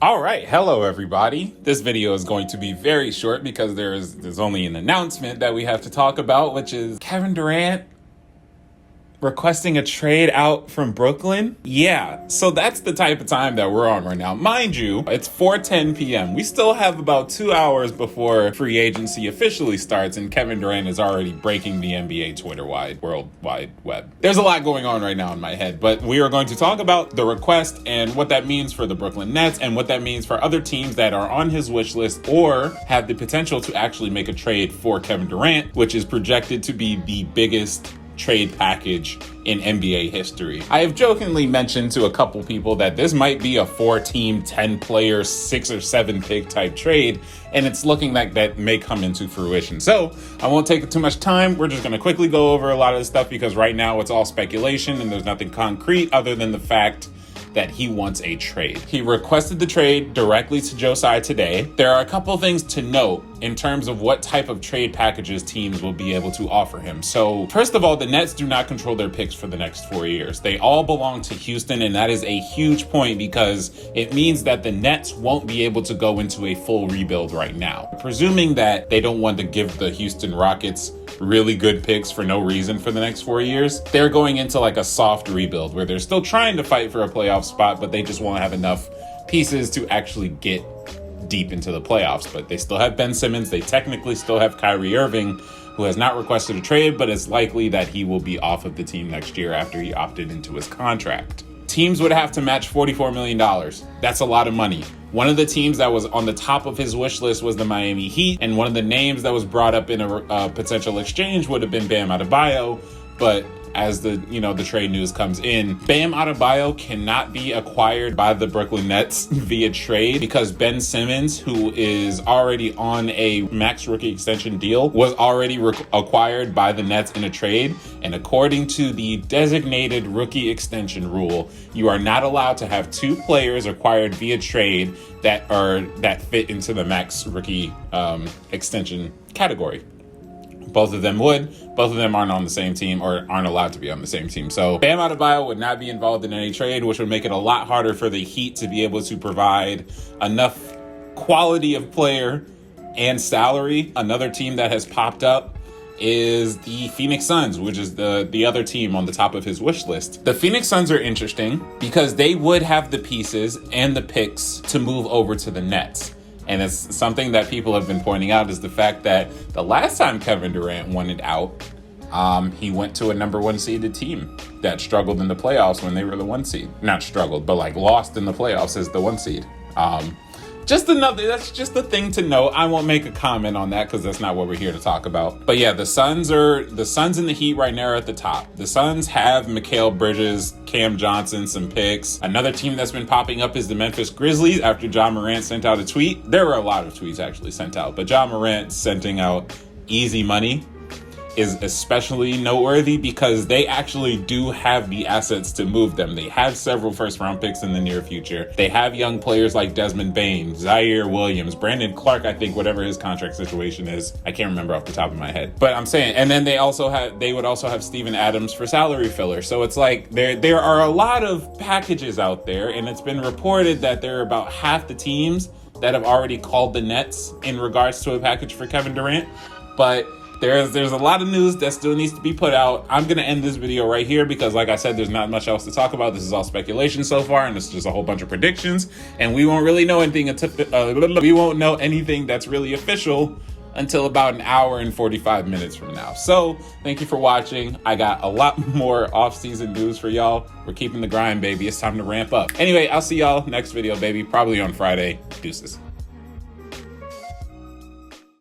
All right, hello everybody. This video is going to be very short because there's only an announcement that we have to talk about, which is Kevin Durant requesting a trade out from Brooklyn. Yeah, so that's the type of time that we're on right now. Mind you, it's 4:10 p.m. We still have about 2 hours before free agency officially starts, and Kevin Durant is already breaking the NBA World Wide Web. There's a lot going on right now in my head, but we are going to talk about the request and what that means for the Brooklyn Nets and what that means for other teams that are on his wish list or have the potential to actually make a trade for Kevin Durant, which is projected to be the biggest trade package in NBA history. I have jokingly mentioned to a couple people that this might be a 4-team, 10-player, 6 or 7 pick type trade, and it's looking like that may come into fruition. So I won't take too much time. We're just going to quickly go over a lot of the stuff because right now it's all speculation and there's nothing concrete other than the fact that he wants a trade. He requested the trade directly to Joe Tsai today. There are a couple things to note in terms of what type of trade packages teams will be able to offer him. So first of all, the Nets do not control their picks for the next 4 years. They all belong to Houston, and that is a huge point because it means that the Nets won't be able to go into a full rebuild right now. Presuming that they don't want to give the Houston Rockets really good picks for no reason for the next 4 years, they're going into like a soft rebuild where they're still trying to fight for a playoff spot, but they just won't have enough pieces to actually get deep into the playoffs. But they still have Ben Simmons. They technically still have Kyrie Irving, who has not requested a trade, but it's likely that he will be off of the team next year after he opted into his contract. Teams would have to match $44 million. That's a lot of money. One of the teams that was on the top of his wish list was the Miami Heat, and one of the names that was brought up in a potential exchange would have been Bam Adebayo, but as the trade news comes in, Bam Adebayo cannot be acquired by the Brooklyn Nets via trade because Ben Simmons, who is already on a max rookie extension deal, was already acquired by the Nets in a trade. And according to the designated rookie extension rule, you are not allowed to have 2 players acquired via trade that fit into the max rookie extension category. Both of them aren't on the same team or aren't allowed to be on the same team. So Bam Adebayo would not be involved in any trade, which would make it a lot harder for the Heat to be able to provide enough quality of player and salary. Another team that has popped up is the Phoenix Suns, which is the other team on the top of his wish list. The Phoenix Suns are interesting because they would have the pieces and the picks to move over to the Nets. And it's something that people have been pointing out is the fact that the last time Kevin Durant wanted out, he went to a number 1 seeded team that struggled in the playoffs when they were the 1 seed. Not struggled, but like lost in the playoffs as the 1 seed. That's just the thing to know. I won't make a comment on that because that's not what we're here to talk about. But yeah, the Suns and the Heat right now are at the top. The Suns have Mikal Bridges, Cam Johnson, some picks. Another team that's been popping up is the Memphis Grizzlies after Ja Morant sent out a tweet. There were a lot of tweets actually sent out, but Ja Morant sending out easy money is especially noteworthy because they actually do have the assets to move them. They have several first-round picks in the near future. They have young players like Desmond Bane, Zaire Williams, Brandon Clark, I think, whatever his contract situation is. I can't remember off the top of my head. But I'm saying, and then they would also have Steven Adams for salary filler. So it's like there are a lot of packages out there, and it's been reported that there are about half the teams that have already called the Nets in regards to a package for Kevin Durant. But there's a lot of news that still needs to be put out. I'm going to end this video right here because, like I said, there's not much else to talk about. This is all speculation so far, and it's just a whole bunch of predictions. And we won't really know anything we won't know anything that's really official until about an hour and 45 minutes from now. So thank you for watching. I got a lot more off-season news for y'all. We're keeping the grind, baby. It's time to ramp up. Anyway, I'll see y'all next video, baby. Probably on Friday. Deuces.